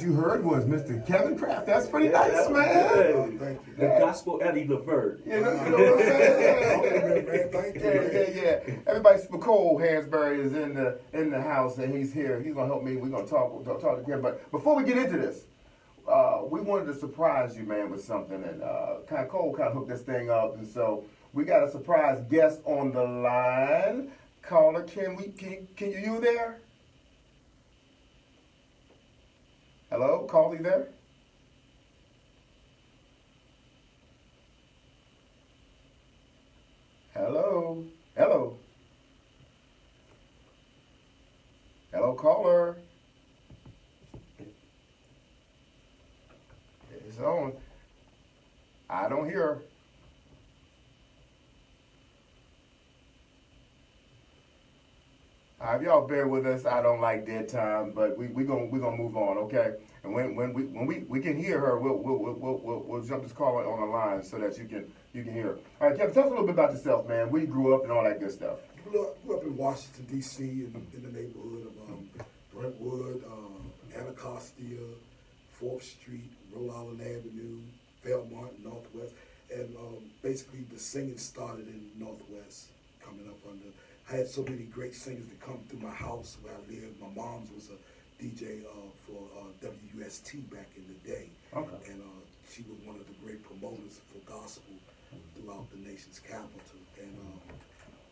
artist you heard was Mr. Kevin Kraft. That's pretty nice, man. Oh, thank you. The gospel Eddie Levert. You know what I'm saying? Man, thank you. Yeah. Everybody, Nicole Hansberry is in the house, and he's here. He's gonna help me. We're gonna talk to him. But before we get into this, we wanted to surprise you, man, with something, and Cole kind of hooked this thing up, and so we got a surprise guest on the line. Caller, can you there? Hello, caller, you there? Hello, hello, hello, caller. It's on. I don't hear her. All right, y'all bear with us. I don't like dead time, but we gonna move on, okay? And when we can hear her, we'll jump this caller on the line so that you can hear her. All right, Kevin, tell us a little bit about yourself, man. Where you grew up and all that good stuff. Grew up in Washington, D.C., in the neighborhood of Brentwood, Anacostia, 4th Street, Rhode Island Avenue, Fairmont, Northwest. And basically the singing started in Northwest, coming up under. I had so many great singers that come through my house where I lived. My mom's was a DJ for WUST back in the day. Okay. And she was one of the great promoters for gospel throughout the nation's capital. And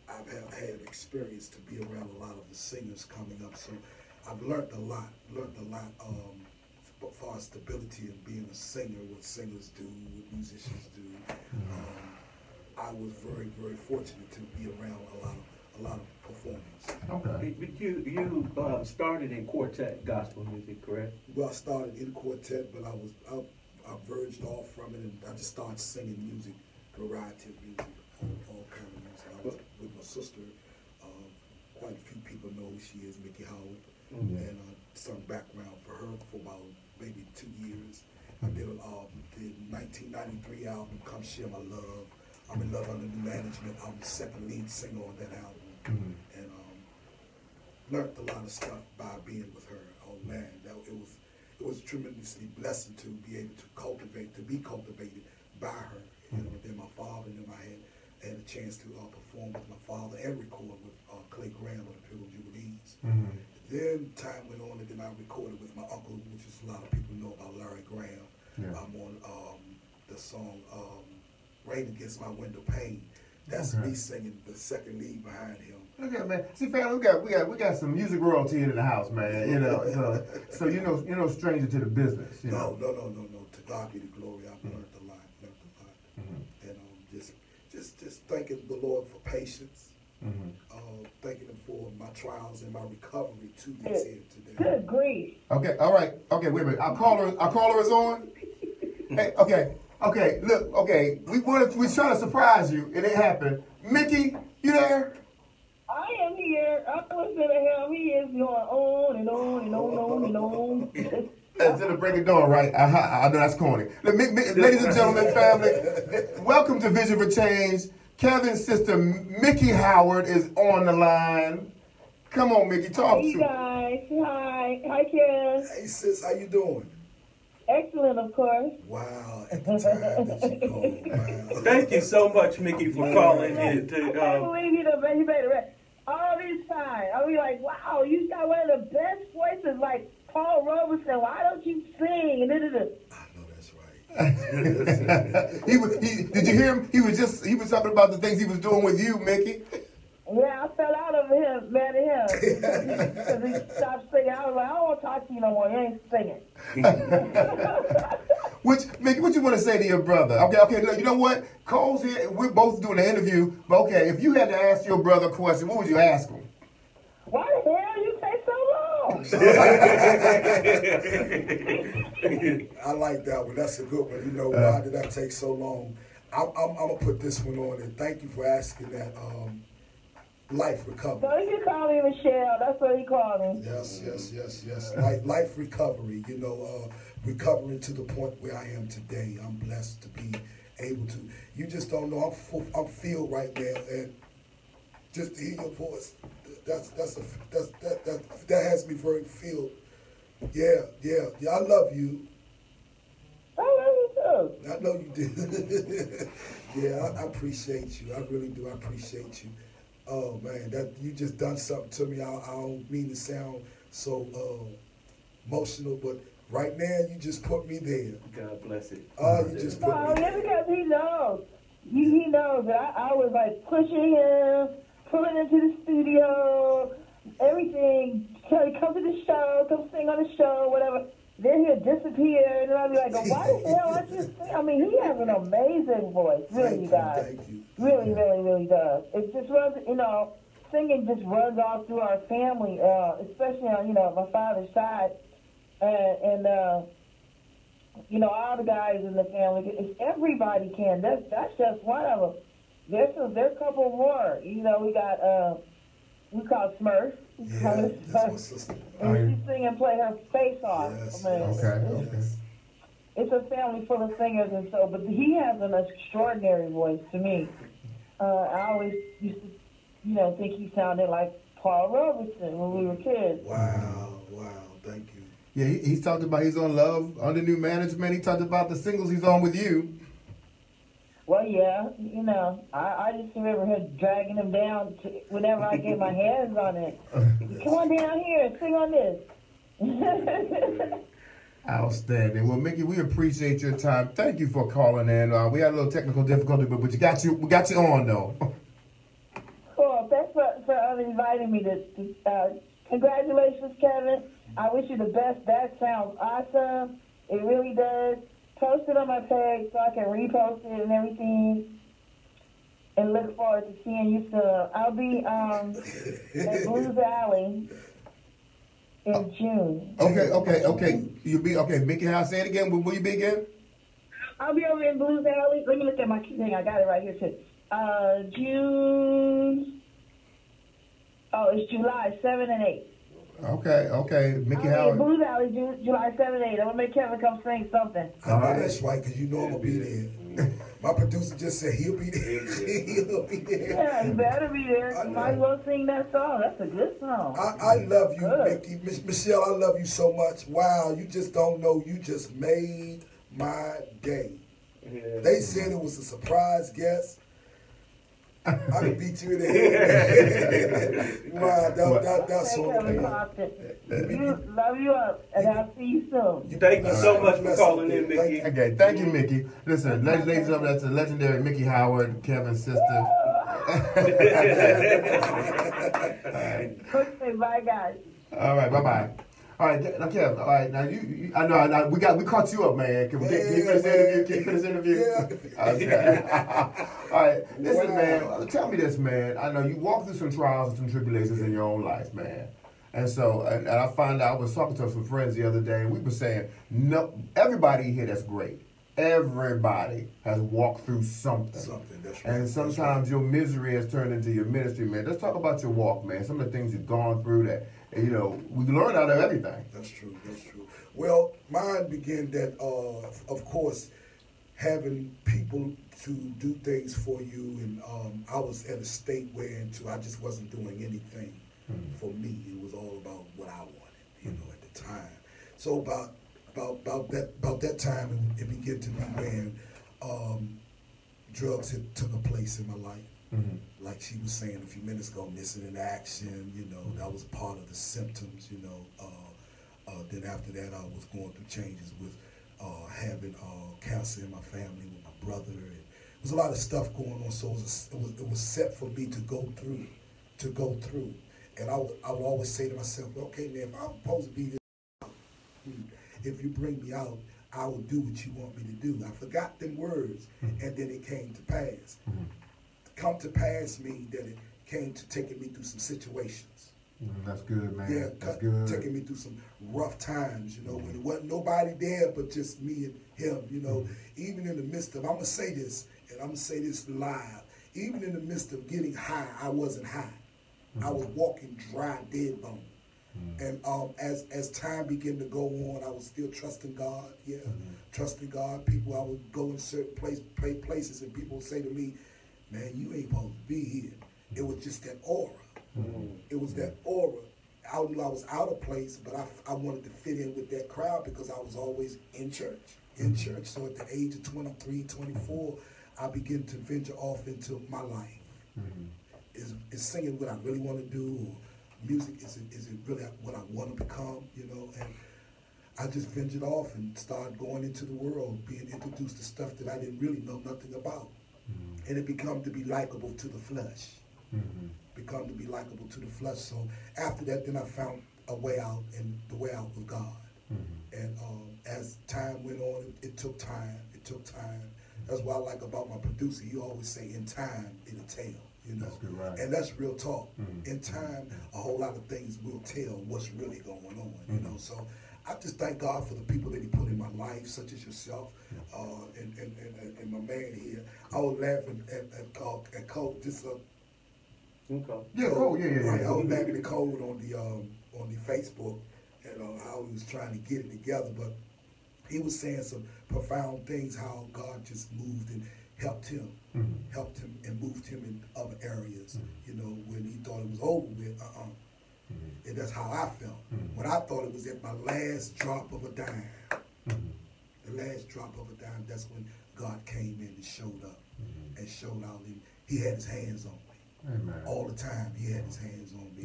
I've had experience to be around a lot of the singers coming up. So I've learned a lot as far as stability and being a singer, what singers do, what musicians do. I was very, very fortunate to be around a lot of performers. Okay. You started in quartet gospel music, correct? Well, I started in quartet, but I verged off from it, and I just started singing music, variety of music, all kind of music. I was with my sister. Quite a few people know who she is, Miki Howard, and I sung background for her for about maybe 2 years. I did the 1993 album, Come Share My Love. I'm in Love Under New Management. I'm the second lead singer on that album. And learned a lot of stuff by being with her. Oh man, it was tremendously blessing to be able to be cultivated by her. You know, then my father, and then I had a chance to perform with my father and record with Clay Graham of the Pilgrim Jubilees. Then time went on, and then I recorded with my uncle, which is a lot of people know about Larry Graham. I'm on the song Rain Against My Window Pane. That's me singing the second lead behind him. Look at man. See, family, we got some music royalty in the house, man. You know, so you're no stranger to the business. You know? No. To God be the glory. I've learned a lot. And just thanking the Lord for patience. Thanking Him for my trials and my recovery to this here today. Good grief. Okay, all right. Okay, wait a minute. Our caller is on. Hey, okay. Look, okay. We trying to surprise you, and it happened. Miki, you there? I am here. I'm listening to him. He is going on and on and on and on. Until the break of dawn, right? I know that's corny. Ladies and gentlemen, family, welcome to Vision for Change. Kevin's sister, Miki Howard, is on the line. Come on, Miki, talk to me. Hey, guys. Hi, Ken. Hey, sis, how you doing? Excellent, of course. Wow, at the time that you called. Wow. Thank you so much, Miki, for calling in. I can't believe you made it. All this time, I'll be like, wow, you got one of the best voices, like Paul Robeson. Why don't you sing? I know that's right. Did you hear him? He was talking about the things he was doing with you, Miki. Yeah, I fell out of him, mad at him. Because he stopped singing. I was like, I don't want to talk to you no more. You ain't singing. Miki, what you want to say to your brother? Okay, look, you know what? Cole's here. We're both doing an interview. But okay, if you had to ask your brother a question, what would you ask him? Why the hell you take so long? I like that one. That's a good one. You know, why did that take so long? I'm going to put this one on, and thank you for asking that. Life recovery. So you call me Michelle. That's what he called me. Yes. Life recovery. You know, recovering to the point where I am today. I'm blessed to be able to. You just don't know. I'm filled right now, and just to hear your voice, that has me very filled Yeah, I love you. I love you too. I know you do. Yeah, I appreciate you. I really do. I appreciate you. Oh man, that you just done something to me. I don't mean to sound so emotional, but right now you just put me there. God bless it. You just put Oh, me yeah, there. because he knows. He knows that I was like pushing him, pulling him to the studio, everything. Tell come to the show, come sing on the show, whatever. Then he'll disappear, and then I'll be like, why the hell aren't you sing? I mean, he has an amazing voice, really, you guys. Thank you. Really, really, really does. It just runs, singing just runs all through our family, especially on, my father's side. And all the guys in the family, everybody can. That's just one of them. There's a couple more. We got, we call Smurf. Yeah, that's my sister. And she sing and play her face off. Yes, I mean, Okay. it's a family full of singers, and so, but he has an extraordinary voice to me. I always used to, think he sounded like Paul Robeson when we were kids. Wow, thank you. Yeah, he's talked about he's on Love under new management. He talked about the singles he's on with you. Well, yeah, I just remember him dragging him down whenever I get my hands on it. Come on down here and sing on this. Outstanding. Well, Miki, we appreciate your time. Thank you for calling in. We had a little technical difficulty, but we got you on though. Cool. Thanks for inviting me. Congratulations, Kevin. I wish you the best. That sounds awesome. It really does. Post it on my page so I can repost it and everything. And look forward to seeing you soon. I'll be at Blues Alley in June. Okay. You'll be okay. Miki, how say it again? Will you be again? I'll be over in Blues Alley. Let me look at my thing. I got it right here too. June. Oh, it's July 7 and 8. Okay. Miki I'll be Howard. in Blues Alley July 7 and 8. I'm gonna make Kevin come sing something. I know that's right, because you know I'm going to be there. My producer just said he'll be there. He'll be there. Yeah, you better be there. I You know. might as well sing that song. That's a good song. I love you, Good. Miki. Michelle, I love you so much. Wow, you just don't know. You just made my day. Yeah. They said it was a surprise guest. I can beat you in the head. Wow, that's Hey, so Kevin cool. Compton. Love you up, and I'll see you soon. Thank you so much for calling in, Miki. Okay, thank you, Miki. Listen, ladies and gentlemen, that's the legendary Miki Howard, Kevin's sister. Okay, bye, guys. All right, bye. All right, now Kevin. All right, now I know. We caught you up, man. Can you finish the interview? Can you finish the interview? Yeah. Okay. All right, listen, Wow. man. Tell me this, man. I know you walked through some trials and some tribulations in your own life, man. And so, and I found out, I was talking to some friends the other day, and we were saying, no, everybody here that's great. Everybody has walked through something. That's right. And sometimes your misery has turned into your ministry, man. Let's talk about your walk, man. Some of the things you've gone through that, we learn out of everything. That's true. Well, mine began that, of course, having people to do things for you, and I was at a state where I just wasn't doing anything for me. It was all about what I wanted, at the time. So about that time, it began to be when drugs had took a place in my life. Mm-hmm. Like she was saying a few minutes ago, missing in action, that was part of the symptoms, then after that, I was going through changes with having cancer in my family with my brother. And there was a lot of stuff going on, so it was set for me to go through. And I would always say to myself, okay, man, if I'm supposed to be this, if you bring me out, I will do what you want me to do. I forgot them words, and then it came to pass. Come to pass mean that it came to taking me through some situations. That's good, man. Yeah, That's good. taking me through some rough times, when there wasn't nobody there but just me and him, Even in the midst of, I'm going to say this, and I'm going to say this live, even in the midst of getting high, I wasn't high. I was walking dry, dead bone. And as time began to go on, I was still trusting God, trusting God. People, I would go in certain places, and people would say to me, man, you ain't supposed to be here. It was just that aura. It was that aura. I knew I was out of place, but I wanted to fit in with that crowd because I was always in church. So at the age of 23, 24, I began to venture off into my life. Is singing what I really want to do, or music, is it really what I want to become, you know? And I just ventured off and started going into the world, being introduced to stuff that I didn't really know nothing about. And it became to be likable to the flesh. Become to be likable to the flesh. So after that, then I found a way out, and the way out was God. And as time went on, it took time. That's what I like about my producer. He always say, in time, it'll tell. You know? That's good, right. And that's real talk. In time, a whole lot of things will tell what's really going on. You know, so I just thank God for the people that He put in my life, such as yourself, and my man here. I was laughing at Cole just Cole. Right, I was laughing at Cole on the Facebook, and how he was trying to get it together, but he was saying some profound things, how God just moved and helped him and moved him in other areas, you know, when he thought it was over with, and that's how I felt. When I thought it was at my last drop of a dime, the last drop of a dime, that's when God came in and showed up and showed out, and He had His hands on me. Amen. All the time, He had His hands on me.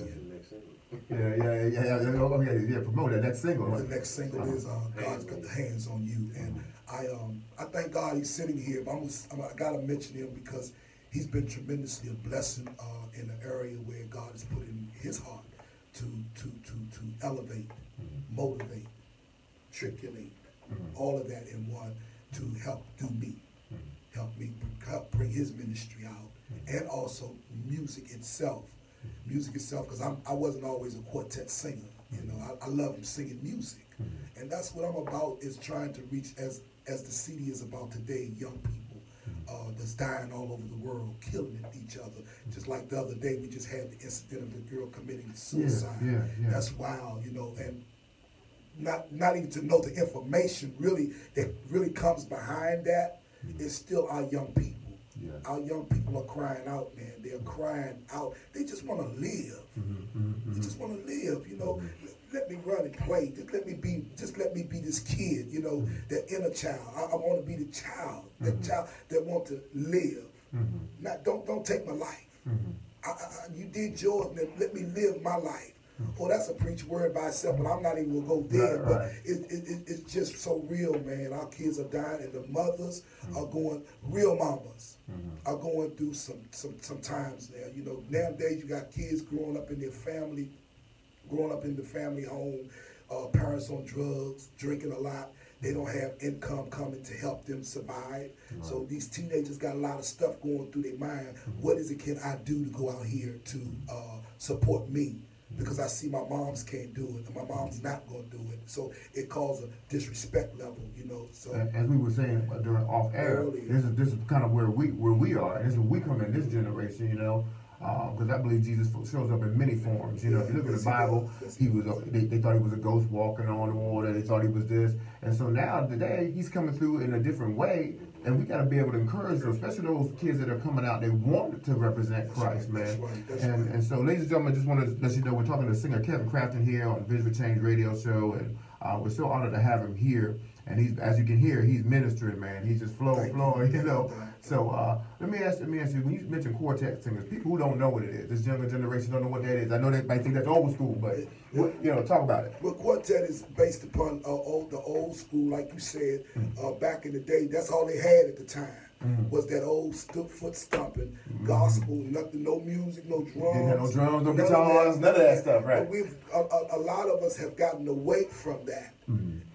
Promote that next single. The next single is God's Got the Hands on You, and I thank God He's sitting here. But I gotta mention Him because He's been tremendously a blessing in the area where God has put in His heart to elevate, motivate, triculate, all of that in one to help do me, help bring His ministry out. And also music itself, because I wasn't always a quartet singer. You know, I love singing music, and that's what I'm about, is trying to reach, as the CD is about today, young people that's dying all over the world, killing each other. Just like the other day, we just had the incident of the girl committing suicide. That's wild, you know, and not even to know the information that really comes behind that is still our young people. Our young people are crying out, man. They're crying out. They just want to live. They just want to live, you know. Let me run and play. Just let me be this kid, you know, that inner child. I want to be the child, that child that want to live. Not don't take my life. You did yours, man. Let me live my life. Oh, that's a preach word by itself, but I'm not even going to go there. But it's just so real, man. Our kids are dying, and the mothers are going, real mamas are going through some times now. You know, nowadays you got kids growing up in their family, growing up in the family home, parents on drugs, drinking a lot. They don't have income coming to help them survive. So these teenagers got a lot of stuff going through their mind. What is it can I do to go out here to support me? Because I see my moms can't do it, and my mom's not going to do it. So it causes a disrespect level, you know. So as we were saying during off air, this is kind of where we are, and this is where we come in this generation, you know. Because I believe Jesus shows up in many forms. You know, if you look at the Bible, he was they thought he was a ghost walking on the water. They thought he was this, and so now today he's coming through in a different way. And we got to be able to encourage them, especially those kids that are coming out. They want to represent Christ, man. And so, ladies and gentlemen, I just want to let you know we're talking to singer Kevin Crafton here on the Visual Change Radio Show, and we're so honored to have him here. And he's, as you can hear, he's ministering, man. He's just flowing, you know. So let me ask you, when you mention quartet singers, people who don't know what it is, this younger generation don't know what that is. I know they might think that's old school, but you know, talk about it. Well, quartet is based upon the old school, like you said, back in the day. That's all they had at the time. Was that old foot stomping gospel, nothing, no music, no drums. Didn't have no drums, no guitars, none of that stuff, right? But a lot of us have gotten away from that.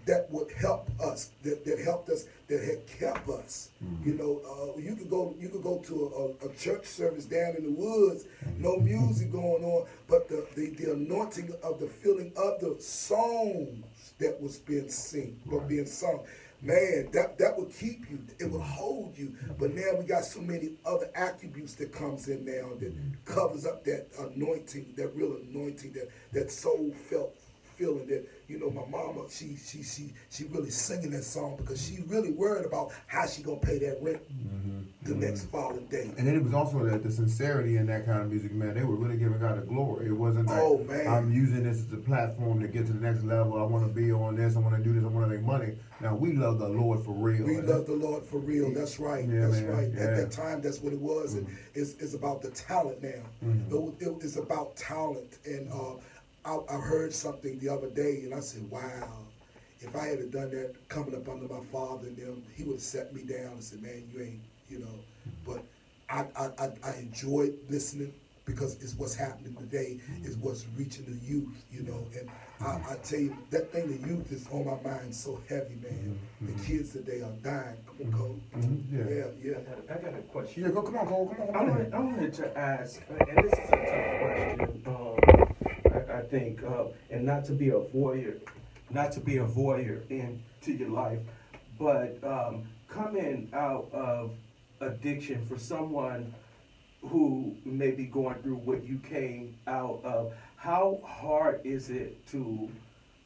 That would help us, that helped us, that had kept us. You know, you could go to a church service down in the woods, no music going on, but the anointing of the feeling of the songs that was being sung. Man, that would keep you. It would hold you. But now we got so many other attributes that comes in now that covers up that anointing, that real anointing, that soul feeling that, you know, my mama, she really singing that song because she really worried about how she gonna pay that rent the next following day. And then it was also that the sincerity in that kind of music, man. They were really giving God the glory. It wasn't like, oh, man, I'm using this as a platform to get to the next level. I want to be on this. I want to do this. I want to make money. Now, we love the Lord for real. We love the Lord for real. That's right. Yeah, that's man. right. Yeah. At that time, that's what it was. And it's about the talent now. It's about talent. And I heard something the other day, and I said, wow, if I had done that coming up under my father and them, he would have set me down and said, man, you ain't, you know. But I enjoyed listening because it's what's happening today, is what's reaching the youth, you know. And I tell you, that thing, the youth is on my mind so heavy, man. The kids today are dying. Come on, Cole. Yeah. I got a question. Yeah, come on, Cole. Come on. I wanted to ask, and this is a tough question, I think, and not to be a voyeur into your life, but coming out of addiction for someone who may be going through what you came out of, how hard is it to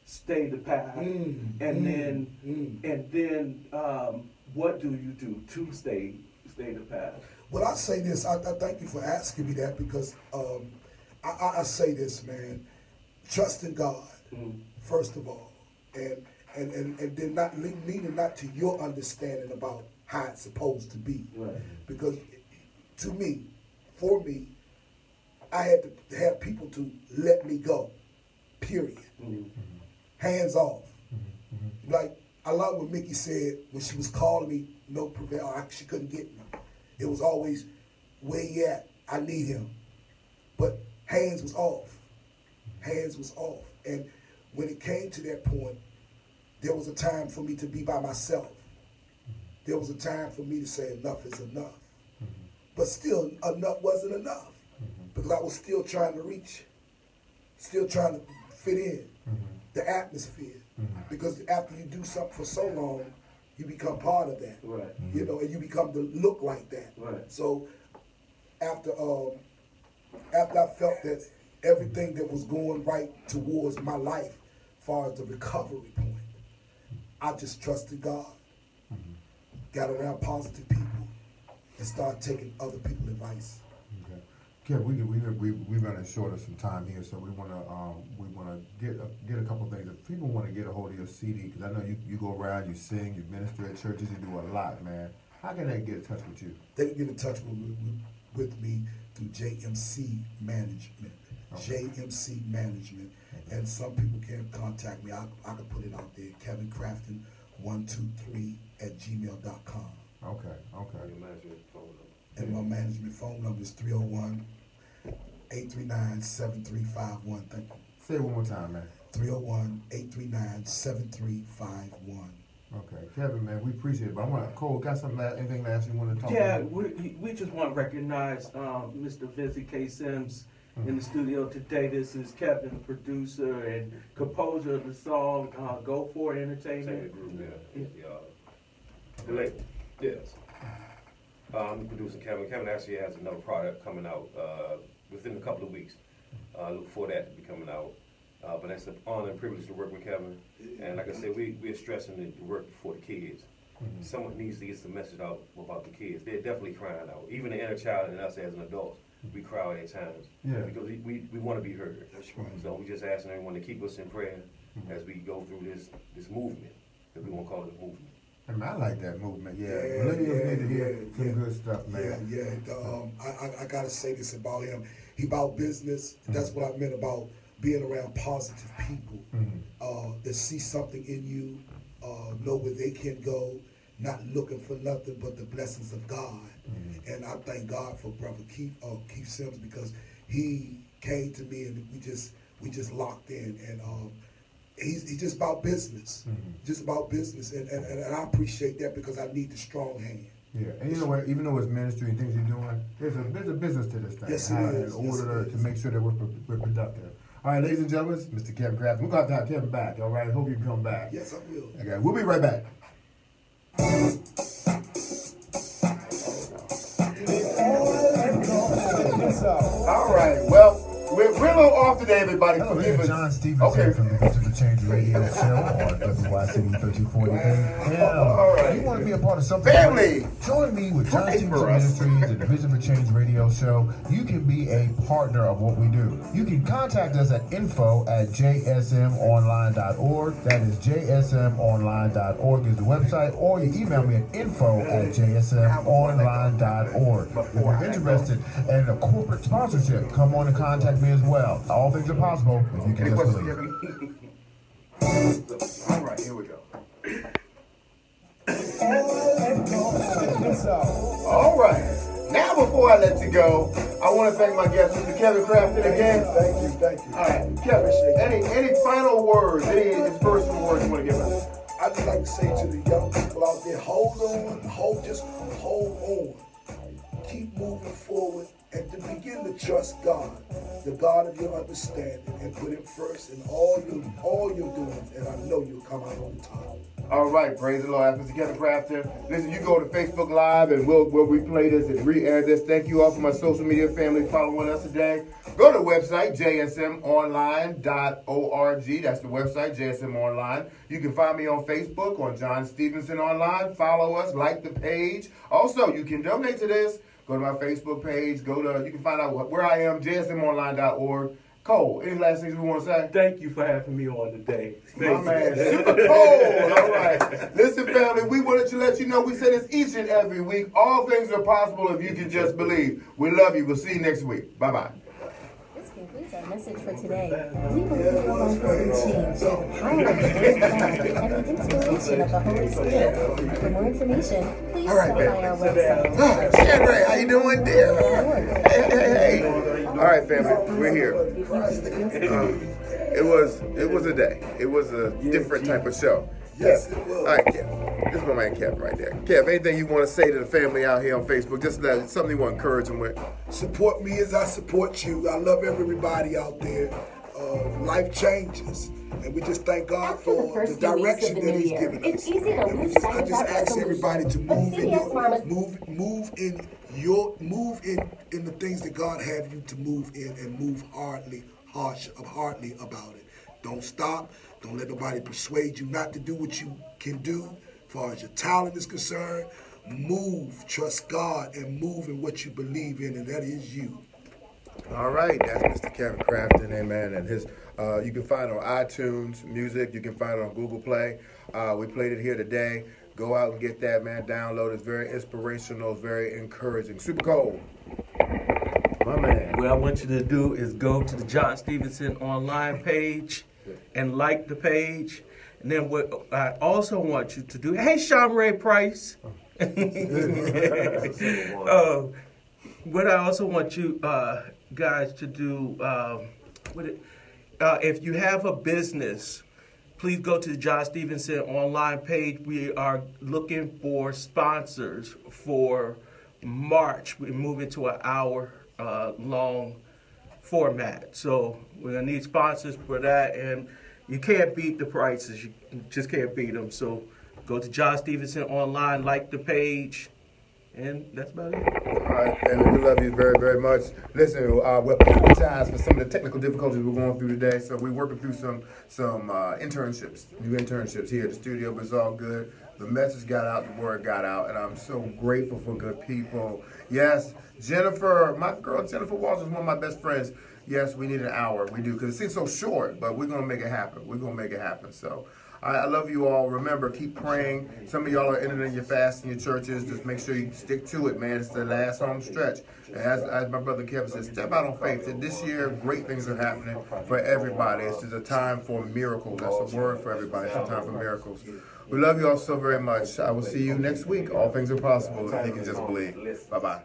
stay the path? And then what do you do to stay the path? Well, I say this. I thank you for asking me that because I say this, man. Trust in God, first of all, and then not leaning not to your understanding about how it's supposed to be. Right. Because for me, I had to have people to let me go, period. Hands off. Like, I love what Miki said when she was calling me, no prevail, she couldn't get me. It was always, where he at? I need him. But hands was off. Hands was off. And when it came to that point, there was a time for me to be by myself. There was a time for me to say enough is enough. But still, enough wasn't enough. Because I was still trying to reach, still trying to fit in the atmosphere. Because after you do something for so long, you become part of that. Right. You know, and you become to look like that. Right. So after I felt that everything that was going right towards my life, as far as the recovery point, I just trusted God, got around positive people, and started taking other people's advice. Okay. Kevin, we running short of some time here, so we wanna get a couple things. If people want to get a hold of your CD, because I know you go around, you sing, you minister at churches, you do a lot, man. How can they get in touch with you? They can get in touch with me through JMC Management. Okay. JMC Management. Okay. And some people can contact me. I can put it out there. Kevin Crafton 123@gmail.com. Okay. And my management phone number is 301-839-7351. Thank you. Say it one more time, man. 301-839-7351. Okay, Kevin, man, we appreciate it. But I want Cole, got anything last you want to talk about? Yeah, we just want to recognize Mr. Vince K. Sims in the studio today. This is Kevin, producer and composer of the song Go For It Entertainment. Yes. I'm producing Kevin. Kevin actually has another product coming out within a couple of weeks. Look for that to be coming out. But that's an honor and privilege to work with Kevin. And like I said, we're stressing the work for the kids. Someone needs to get the message out about the kids. They're definitely crying out. Even the inner child in us as an adult, we cry out at times. Yeah. Because we want to be heard. That's right. So we just asking everyone to keep us in prayer as we go through this movement, that we won't call it a movement. I mean, I like that movement, Millennials need to hear some good stuff, man. I gotta say this about him. He about business. That's what I meant about being around positive people that see something in you, know where they can go, not looking for nothing but the blessings of God. And I thank God for Brother Keith Sims, because he came to me and we just locked in, and he's just about business, just about business, and I appreciate that because I need the strong hand. Yeah, and you know what? Even though it's ministry and things you're doing, there's a business to this thing. Yes, it is. In order to make sure that we're productive. All right, ladies and gentlemen, Mr. Kevin Crafton. We're going to have Kevin back, all right? Hope you can come back. Yes, I will. Okay, we'll be right back. All right, well, we're a little off off today, everybody. Hello, Forgive this us. is John Stevenson from the Vision for Change radio show on WYCD 1340 AM. All right. You want to be a part of something? Family. Join me with John Pray Stevenson for us. Ministries and the Vision for Change radio show. You can be a partner of what we do. You can contact us at info@jsmonline.org. That is jsmonline.org is the website, or you email me at info@jsmonline.org. If you're interested in a corporate sponsorship, come on and contact me as well. All things are possible if you can Any just questions, believe. Kevin? All right, here we go. All right. Now, before I let you go, I want to thank my guest, Mr. Kevin Crafton, again. Thank you. All right, Kevin, any final words, any inspirational words you want to give us? I just like to say to the young people out there, hold on. Keep moving forward and to begin to trust God, the God of your understanding, and put Him first in all your doings, and I know you'll come out on top. All right, praise the Lord. Mr. Kevin Crafton. Listen, you go to Facebook Live and we'll replay this and re-air this. Thank you all for my social media family following us today. Go to the website, jsmonline.org. That's the website, JSM Online. You can find me on Facebook on John Stevenson Online. Follow us, like the page. Also, you can donate to this. Go to my Facebook page. You can find out where I am, jsmonline.org. Cole, any last things we want to say? Thank you for having me on today. My man, super cold. All right. Listen, family, we wanted to let you know we say this each and every week. All things are possible if you can just believe. We love you. We'll see you next week. Bye-bye. This concludes our message for today. We believe your life will be changed through the power of the Word of God and the inspiration of the Holy Spirit. For more information, please stop by our website. Shandray, how you doing, dear? Hey. All right, family, we're here. It was a day. It was a different type of show. Yes, it was. All right, Kev. This is my man Kev right there. Kev, anything you want to say to the family out here on Facebook? Just something you want to encourage them with. Support me as I support you. I love everybody out there. Life changes. And we just thank God After the for first the few weeks direction of the that new He's year, given us. it's easy to And lose I sight of just that ask resolution. everybody to But CVS Pharma- move in the things that God have you to move in, and move hardly about it. Don't stop. Don't let nobody persuade you not to do what you can do as far as your talent is concerned. Move, trust God, and move in what you believe in, and that is you. All right, that's Mr. Kevin Crafton, amen. And his, you can find it on iTunes Music. You can find it on Google Play. We played it here today. Go out and get that, man. Download it. It's very inspirational. It's very encouraging. Super cold. My man. What I want you to do is go to the John Stevenson online page and like the page. And then what I also want you to do, hey, Sean Ray Price. What I also want you guys to do, if you have a business, please go to the John Stevenson online page. We are looking for sponsors for March. We're moving to an hour-long format. So we're going to need sponsors for that. And you can't beat the prices. You just can't beat them. So go to John Stevenson online, like the page. And that's about it. All right, family, we love you very, very much. Listen, we apologize for some of the technical difficulties we're going through today. So we're working through some internships, new internships here at the studio, but it's all good. The message got out, the word got out, and I'm so grateful for good people. Yes, Jennifer, my girl Jennifer Walsh is one of my best friends. Yes, we need an hour. We do, because it seems so short, but we're going to make it happen. We're going to make it happen. So I love you all. Remember, keep praying. Some of y'all are ending your fast in your churches. Just make sure you stick to it, man. It's the last home stretch. And as my brother Kevin said, step out on faith. That this year, great things are happening for everybody. This is a time for miracles. That's a word for everybody. It's a time for miracles. We love you all so very much. I will see you next week. All things are possible if you can just believe. Bye-bye.